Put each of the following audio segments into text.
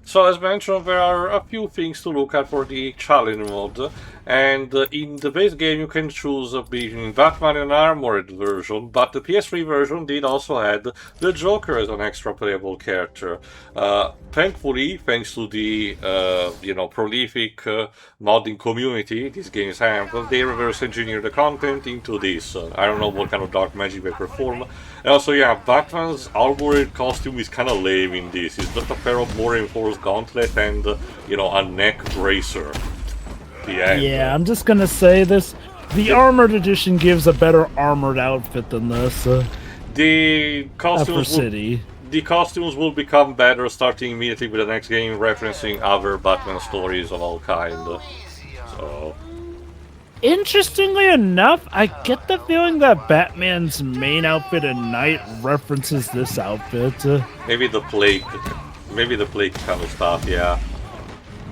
So as mentioned, there are a few things to look at for the challenge mode, and in the base game you can choose between Batman and Armored version, but the PS3 version did also add the Joker as an extra playable character. Thankfully, thanks to the prolific modding community these games have, they reverse engineer the content into this. I don't know what kind of dark magic they perform. And also, yeah, Batman's armored costume is kind of lame in this. It's just a pair of more reinforced gauntlet and, a neck bracer. The end. Yeah, I'm just gonna say this. The Armored Edition gives a better armored outfit than this. The For costumes will, City. the costumes will become better starting immediately with the next game, referencing other Batman stories of all kind. So, Interestingly enough, I get the feeling that Batman's main outfit at night references this outfit. maybe the plague, kind of stuff. Yeah.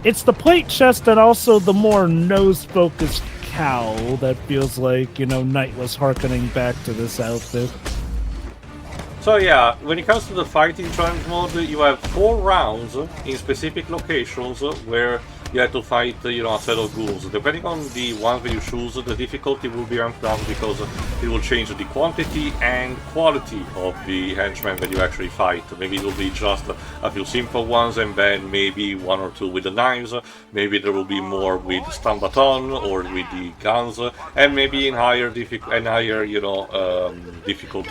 It's the plate chest and also the more nose-focused cowl that feels like, Knight was harkening back to this outfit. So yeah, when it comes to the fighting challenge mode, you have 4 rounds in specific locations where you have to fight, a set of ghouls. Depending on the ones that you choose, the difficulty will be ramped down because it will change the quantity and quality of the henchmen that you actually fight. Maybe it will be just a few simple ones and then maybe 1 or 2 with the knives. Maybe there will be more with stun baton or with the guns, and maybe in higher difficulty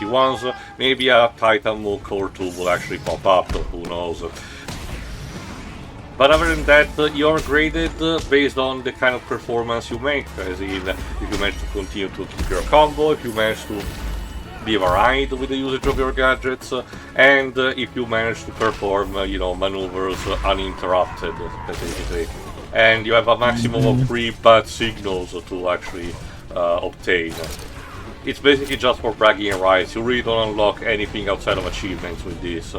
ones, maybe a Titan Mook or 2 will actually pop up. Who knows? But other than that, you're graded based on the kind of performance you make, as in if you manage to continue to keep your combo, if you manage to be varied with the usage of your gadgets, and if you manage to perform, maneuvers uninterrupted, basically. And you have a maximum of 3 bad signals to actually obtain. It's basically just for bragging rights. You really don't unlock anything outside of achievements with this.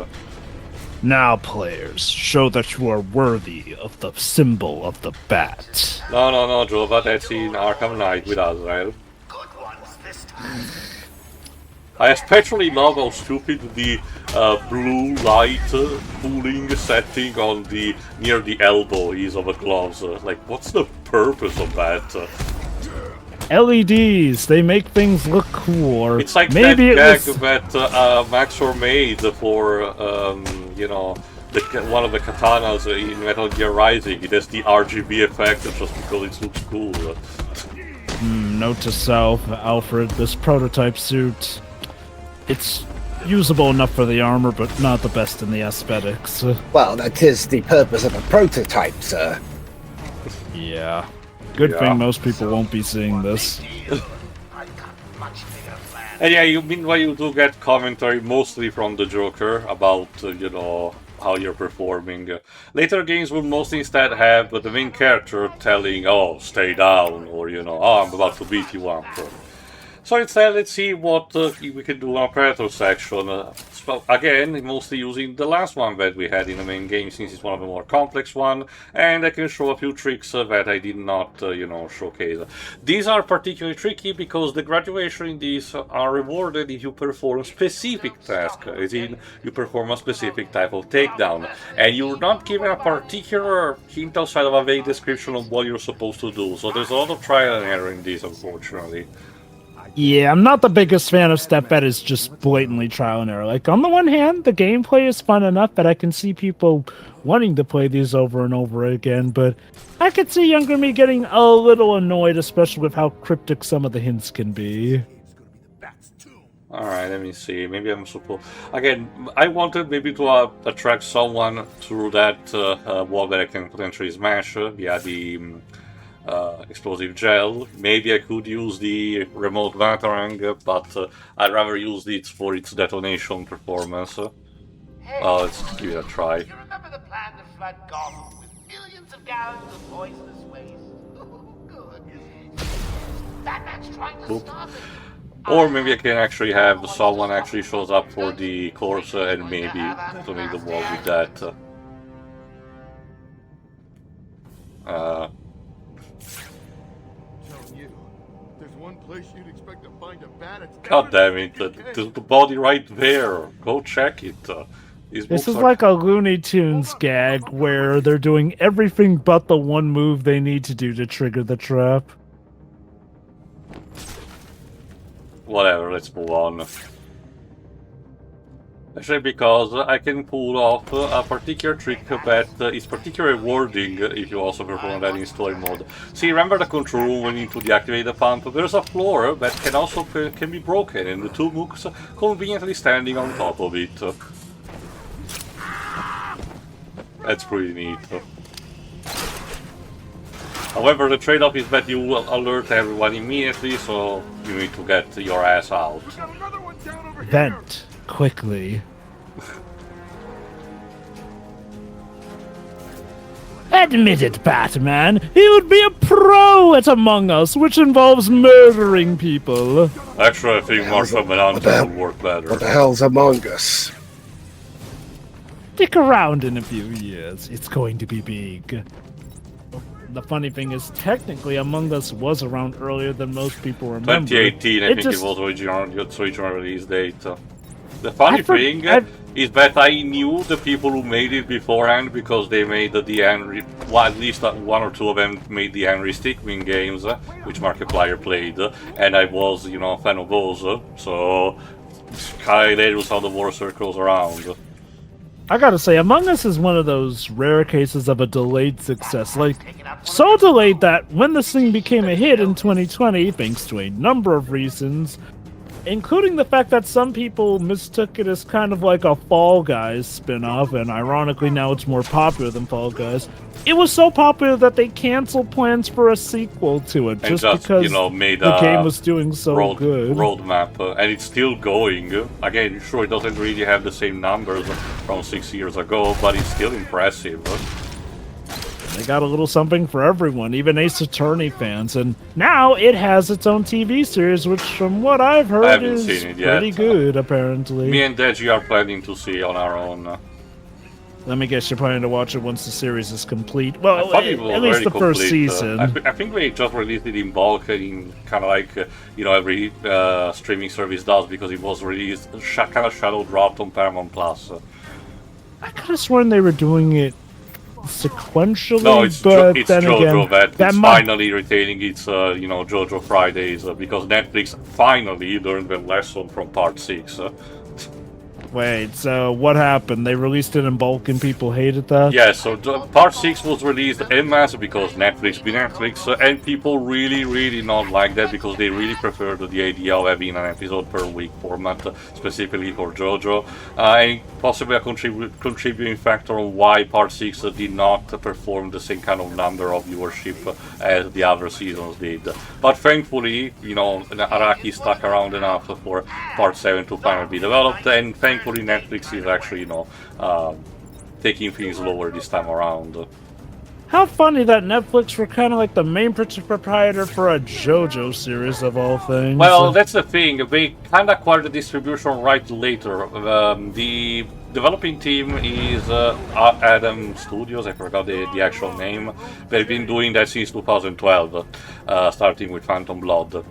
Now, players, show that you are worthy of the symbol of the bat. No, Joe, but that's in Arkham Knight with Azrael. Good ones this time. I especially love how stupid the blue light cooling setting on the near the elbow is of the gloves. Like, what's the purpose of that? LEDs, they make things look cool. It's like maybe that gag that Maxor made for, one of the katanas in Metal Gear Rising. It has the RGB effect just because it looks cool. Note to self, Alfred, this prototype suit, it's usable enough for the armor, but not the best in the aesthetics. Well, that is the purpose of a prototype, sir. Yeah. Good thing most people won't be seeing this. And yeah, meanwhile you do get commentary mostly from the Joker about, how you're performing. Later games will mostly instead have the main character telling, oh, stay down, or, oh, I'm about to beat you up. So instead, let's see what we can do on Predator section. So again, mostly using the last one that we had in the main game, since it's one of the more complex one, and I can show a few tricks that I did not, showcase. These are particularly tricky because the graduation in these are rewarded if you perform specific tasks, as in you perform a specific type of takedown, and you're not given a particular hint outside of a vague description of what you're supposed to do. So there's a lot of trial and error in this, unfortunately. Yeah, I'm not the biggest fan of step bet. It's just blatantly trial and error. Like, on the one hand, the gameplay is fun enough that I can see people wanting to play these over and over again, but I could see younger me getting a little annoyed, especially with how cryptic some of the hints can be. Alright, let me see. Maybe I'm supposed... Again, I wanted maybe to attract someone through that wall that I can potentially smash via the... explosive gel. Maybe I could use the remote batarang, but I'd rather use it for its detonation performance. Hey, Let's give it a try. you remember the plan to flood Gotham with millions of gallons of poisonous waste? Good. Batman's trying to stop it. Or maybe I can actually have someone actually shows up for the course and maybe detonate the wall with that. God damn it, there's the body right there. Go check it. These This books is are- like a Looney Tunes gag where they're doing everything but the one move they need to do to trigger the trap. Whatever, let's move on. Actually, because I can pull off a particular trick that is particularly rewarding if you also perform that in story mode. See, remember the control room when you need to deactivate the pump? There's a floor that can also can be broken, and the two mooks conveniently standing on top of it. That's pretty neat. However, the trade-off is that you will alert everyone immediately, so you need to get your ass out. Vent quickly. Admit it, Batman. He would be a pro at Among Us, which involves murdering people. Actually, I think Marshall Manhunter would work better. What the hell's Among Us? Stick around in a few years. It's going to be big. The funny thing is, technically, Among Us was around earlier than most people remember. 2018, I think it was original release date. The funny thing is that I knew the people who made it beforehand because they made the Henry, well, at least one or two of them made the Henry Stickmin games, which Markiplier played, and I was, you know, a fan of those, so hilarious how the war circles around. I gotta say, Among Us is one of those rare cases of a delayed success. Like, so delayed that when this thing became a hit in 2020, thanks to a number of reasons, including the fact that some people mistook it as kind of like a Fall Guys spin-off, and ironically now it's more popular than Fall Guys. It was so popular that they canceled plans for a sequel to it, just because you know, made the game was doing so good. Roadmap, and it's still going. Again, sure, it doesn't really have the same numbers from 6 years ago, but it's still impressive. They got a little something for everyone, even Ace Attorney fans, and now it has its own TV series, which, from what I've heard, is pretty good, apparently. Me and Deji are planning to see on our own. Let me guess, you're planning to watch it once the series is complete. Well, at least the first season. I think they just released it in bulk, in kind of like you know, every streaming service does, because it was released kind of shadow dropped on Paramount Plus. I could have sworn they were doing it sequentially, no, it's but it's then JoJo again, that it's finally retaining its you know, JoJo Fridays because Netflix finally learned the lesson from Part 6. Wait, so what happened? They released it in bulk and people hated that? Yeah, so Part 6 was released en masse because Netflix be Netflix, and people really not like that because they really preferred the idea of having an episode per week format, specifically for JoJo. And possibly a contributing factor on why Part 6 did not perform the same kind of number of viewership as the other seasons did. But thankfully, you know, Araki stuck around enough for Part 7 to finally be developed, and thankfully Netflix is actually, you know, taking things lower this time around. How funny that Netflix were kind of like the main proprietor for a JoJo series of all things. Well, that's the thing. They kind of acquired the distribution right later. The developing team is Adam Studios. I forgot the actual name. They've been doing that since 2012, starting with Phantom Blood.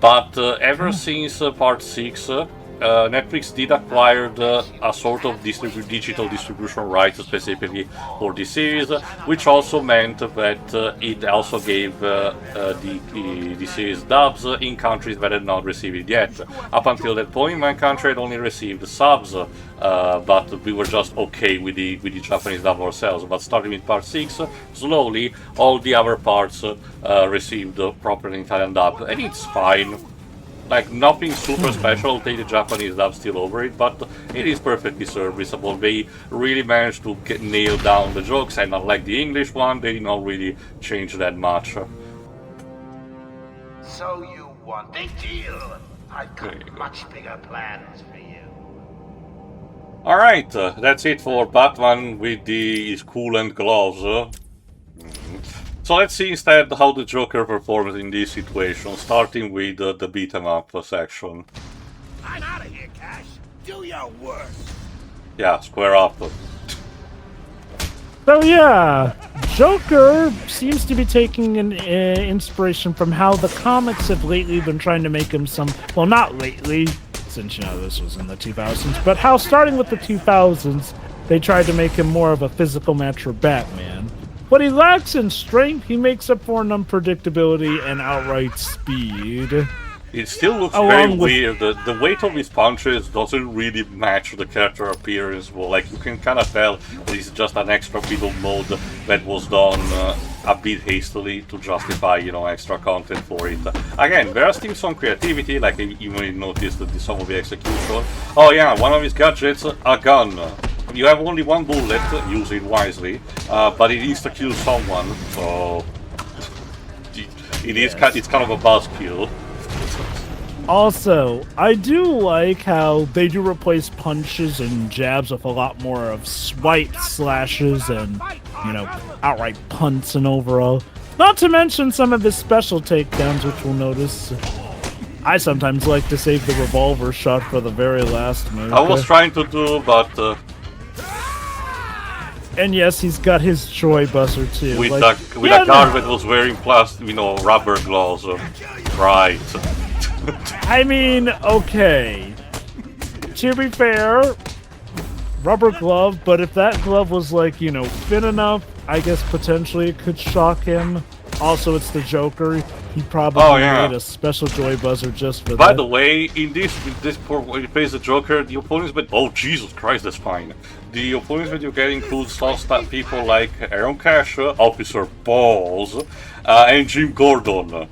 But ever since Part 6, Netflix did acquire a sort of digital distribution rights specifically for the series, which also meant that it also gave the series dubs in countries that had not received it yet. Up until that point, my country had only received subs, but we were just okay with the Japanese dub ourselves. But starting with Part 6, slowly all the other parts received proper Italian dub, and it's fine. Like, nothing super special, take the Japanese dub still over it, but it is perfectly serviceable. They really managed to nail down the jokes, and unlike the English one, they did not really change that much. So you want big deal? I've got much bigger plans for you. Alright, that's it for Batman with the coolant gloves. So let's see instead how the Joker performs in this situation, starting with the beat-em-up section. I'm out of here, Cash. Do your work. Yeah, square up. So yeah, Joker seems to be taking an inspiration from how the comics have lately been trying to make him well, not lately, since, you know, this was in the 2000s, but how starting with the 2000s, they tried to make him more of a physical match for Batman. What he lacks in strength, he makes up for in unpredictability and outright speed. It still looks very weird. The weight of his punches doesn't really match the character appearance. Well, like, you can kind of tell that it's just an extra bit of mode that was done a bit hastily to justify, you know, extra content for it. Again, there's still some creativity, like you may notice that some of the execution. Oh yeah, one of his gadgets, a gun. You have only one bullet, use it wisely, but it is to kill someone, so it's kind of a buzzkill. Also, I do like how they do replace punches and jabs with a lot more of swipes, slashes, and, you know, outright punts and overall. Not to mention some of his special takedowns, which we'll notice. I sometimes like to save the revolver shot for the very last move. I was trying to do, but... and yes, he's got his Joy Buster too. With a guard that was wearing plastic, you know, rubber gloves. Right. I mean, okay. To be fair, rubber glove, but if that glove was, like, you know, thin enough, I guess potentially it could shock him. Also, it's the Joker. He probably made a special Joy Buzzer just for that. By the way, in this part when you face the Joker, the opponents but oh Jesus Christ, that's fine. The opponents that you get include stuff people like Aaron Cash, Officer Balls, and Jim Gordon.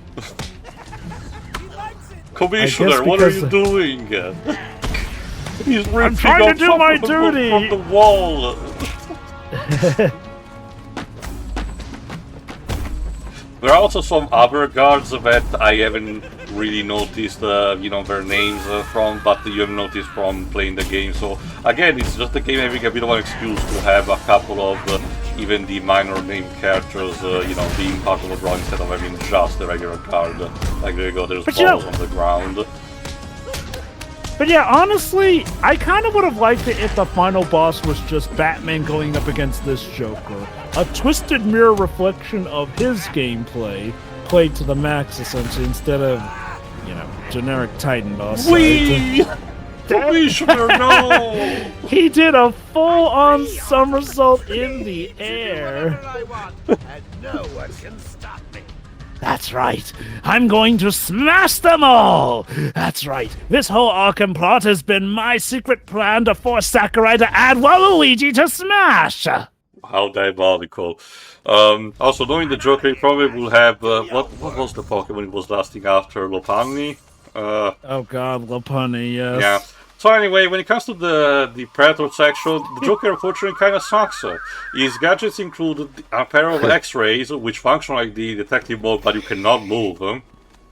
Commissioner, what are you doing? He's ripping I'm trying to do my duty from the wall. There are also some other guards that I haven't really noticed, you know, their names from, but you have noticed from playing the game. So again, it's just the game having a bit of an excuse to have a couple of even the minor name characters, you know, being part of the draw instead of having just a regular card. Like there you go, there's balls on the ground. But yeah, honestly, I kind of would have liked it if the final boss was just Batman going up against this Joker. A twisted mirror reflection of his gameplay, played to the max, essentially, instead of, you know, generic Titan boss. Whee! Commissioner, no! He did a full-on somersault in the air. And no one can stop me. That's right. I'm going to smash them all. That's right. This whole Arkham plot has been my secret plan to force Sakurai to add Waluigi to Smash. How diabolical. Also, knowing the Joker, he probably will have... what was the Pokemon it was lasting after? Lopunny? Oh god, Lopunny, yes. Yeah. So anyway, when it comes to the Predator section, the Joker unfortunately kind of sucks. His gadgets include a pair of X-rays, which function like the detective mode, but you cannot move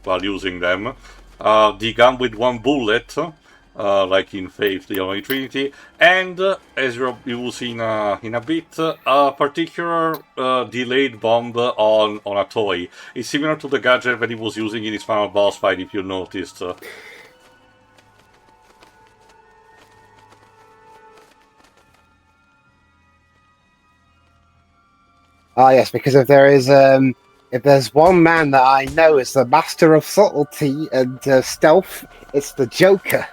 while using them. The gun with one bullet, like in Faith, the Only Trinity, and as you will see in a bit, a particular delayed bomb on a toy. It's similar to the gadget that he was using in his final boss fight, if you noticed. Ah, yes, because if there's one man that I know is the master of subtlety and stealth, it's the Joker.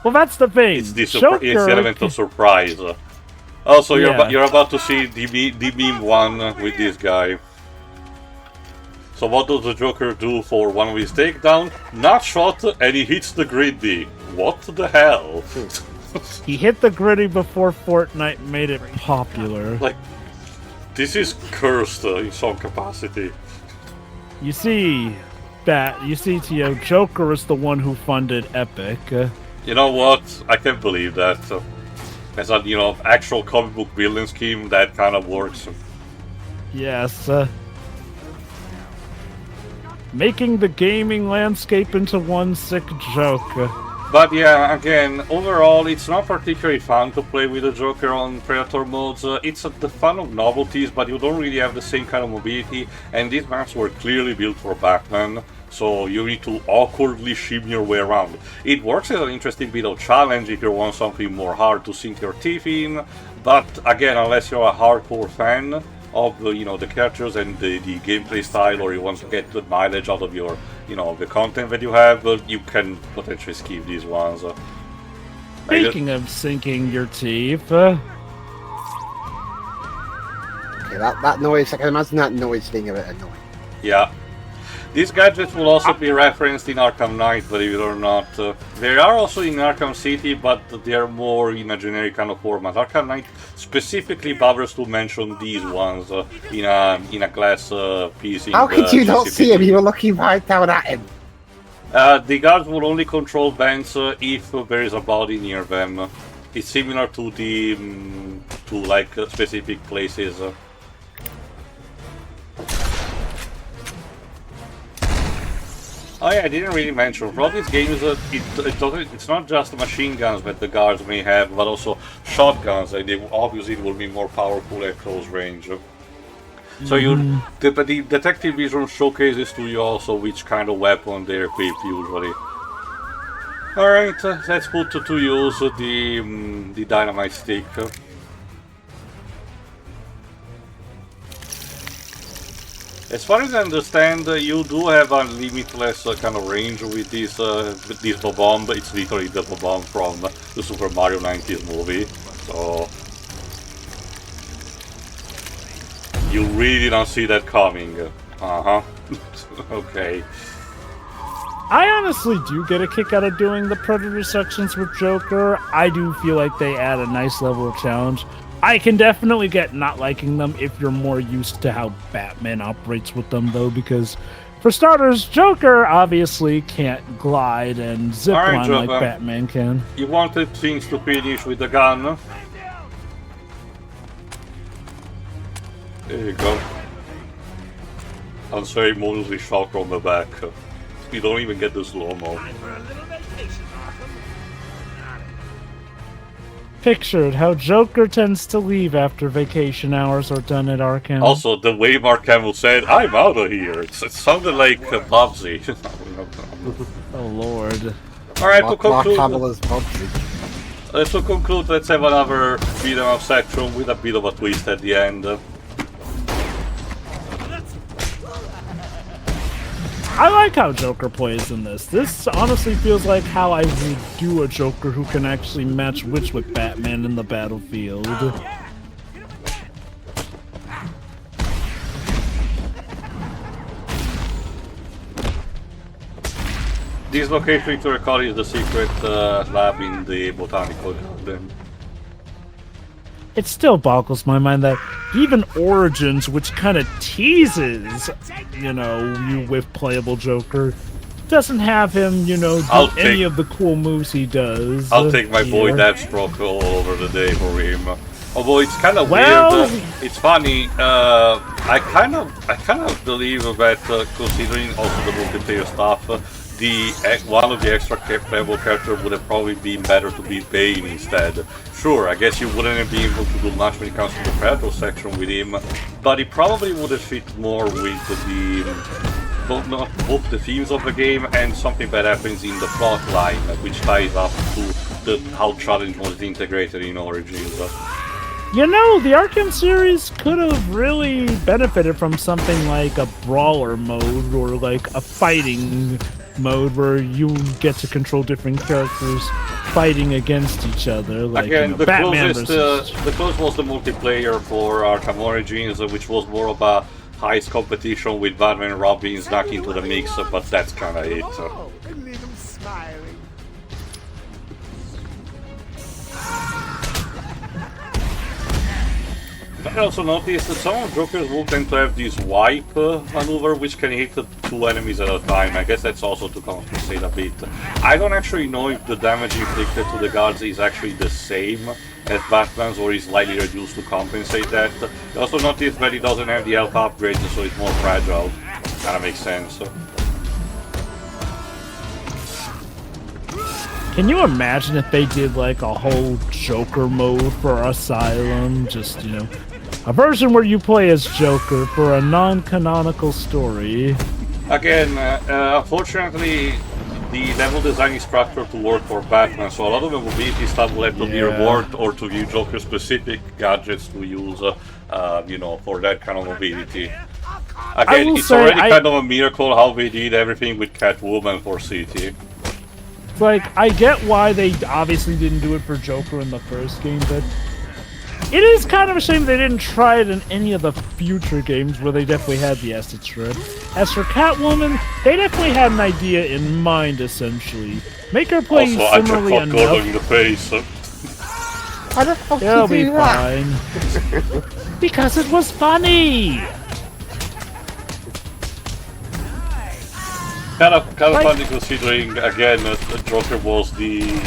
Well, that's the thing. It's the element of surprise. Also, you're about to see the meme one with this guy. So what does the Joker do for one of his takedown? Not shot, and he hits the griddy. What the hell? He hit the griddy before Fortnite made it popular. Like, this is cursed in some capacity. You see, Tio, Joker is the one who funded Epic. You know what? I can't believe that. As a, you know, actual comic book building scheme, that kind of works. Yes. Making the gaming landscape into one sick joke. But yeah, again, overall, it's not particularly fun to play with the Joker on Predator modes. It's the fun of novelties, but you don't really have the same kind of mobility, and these maps were clearly built for Batman, so you need to awkwardly shimmy your way around. It works as an interesting bit of challenge if you want something more hard to sink your teeth in, but again, unless you're a hardcore fan, of the characters and the gameplay style, or you want to get good mileage out of your the content that you have, you can potentially skip these ones. Speaking of sinking your teeth, Okay, that noise, I can imagine that noise being a bit annoying. Yeah. These gadgets will also be referenced in Arkham Knight, believe it or not. They are also in Arkham City, but they are more in a generic kind of format. Arkham Knight specifically bothers to mention these ones in a glass piece. How could you not see him? You were looking right down at him. The guards will only control banks if there is a body near them. It's similar to the specific places. Oh yeah, I didn't really mention. For all these games, it's not just machine guns that the guards may have, but also shotguns. And they obviously will be more powerful at close range. So the detective vision showcases to you also which kind of weapon they equip usually. Alright, let's put to use the dynamite stick. As far as I understand, you do have a limitless kind of range with this bomb. It's literally the bomb from the Super Mario 90s movie. So you really don't see that coming. Okay. I honestly do get a kick out of doing the Predator sections with Joker. I do feel like they add a nice level of challenge. I can definitely get not liking them if you're more used to how Batman operates with them, though, because, for starters, Joker obviously can't glide and zip line like Batman can. You wanted things to finish with the gun? There you go. Unceremoniously shot from the back. You don't even get the slow-mo. Pictured how Joker tends to leave after vacation hours are done at Arkham. Also, the way Mark Hamill said, "I'm out of here," it sounded like Bobsy. Oh lord. Alright, Mark Hamill is Bobsy. To conclude, let's have another beat-em-up section with a bit of a twist at the end. I like how Joker plays in this. This honestly feels like how I would do a Joker who can actually match wits with Batman in the battlefield. This location, to recall, is the secret lab in the botanical garden. It still boggles my mind that even Origins, which kind of teases, you with playable Joker, doesn't have him, do any of the cool moves he does. I'll take my boy Deathstroke all over the day for him. Although it's kind of weird, it's funny. I kind of believe that considering also the multiplayer stuff, one of the extra playable characters would have probably been better to be Bane instead. Sure, I guess you wouldn't be able to do much when it comes to the Predator section with him, but it probably would have fit more with both the themes of the game and something that happens in the plot line, which ties up to how challenge was integrated in Origins. The Arkham series could have really benefited from something like a brawler mode or like a fighting mode where you get to control different characters fighting against each other. Like, again, the Batman closest was the multiplayer for Arkham Origins, which was more of a heist competition with Batman and Robin snuck into the mix, but that's kind of it. I also noticed that some of Joker's will tend to have this wipe maneuver, which can hit 2 enemies at a time. I guess that's also to compensate a bit. I don't actually know if the damage inflicted to the guards is actually the same as Batman's or is slightly reduced to compensate that. I also noticed that it doesn't have the health upgrade, so it's more fragile. Kinda makes sense. Can you imagine if they did like a whole Joker mode for Asylum? Just, a version where you play as Joker for a non-canonical story. Again, unfortunately, the level design is structured to work for Batman, so a lot of the mobility stuff will have to be reworked or to use Joker-specific gadgets to use for that kind of mobility. I Again, will it's say, already kind of a miracle how they did everything with Catwoman for City. Like, I get why they obviously didn't do it for Joker in the first game, but it is kind of a shame they didn't try it in any of the future games where they definitely had the assets for it. As for Catwoman, they definitely had an idea in mind, essentially. Make her play Also, I similarly just got Gordon in enough. the face. How the fuck It'll did you be do that? fine. Because it was funny! Kind of funny considering, again, Joker was the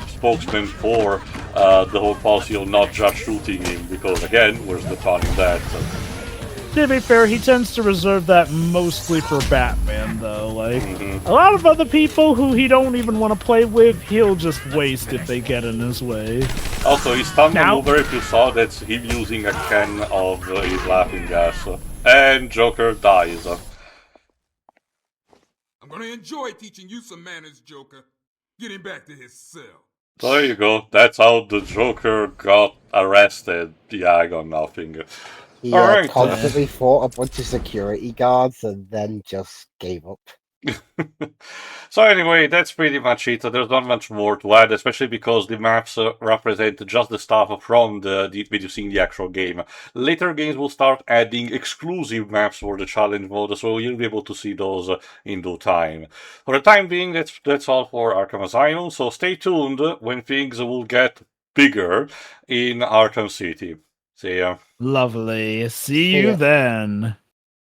spokesman for the whole policy of not just shooting him, because again, where's the fun in that? To be fair, he tends to reserve that mostly for Batman, though. Like, a lot of other people who he don't even want to play with, he'll just waste if they get in his way. Also, his stunt maneuver, if you saw, that's him using a can of his laughing gas. And Joker dies. I'm gonna enjoy teaching you some manners, Joker. Getting back to his cell. So there you go. That's how the Joker got arrested. Yeah, I got nothing. He Alright. constantly fought a bunch of security guards and then just gave up. So anyway, that's pretty much it. There's not much more to add, especially because the maps represent just the stuff from the video seeing the actual game. Later games will start adding exclusive maps for the challenge mode, so you'll be able to see those in due time. For the time being, that's all for Arkham Asylum, so stay tuned when things will get bigger in Arkham City. See ya. Lovely. See Yeah. you then.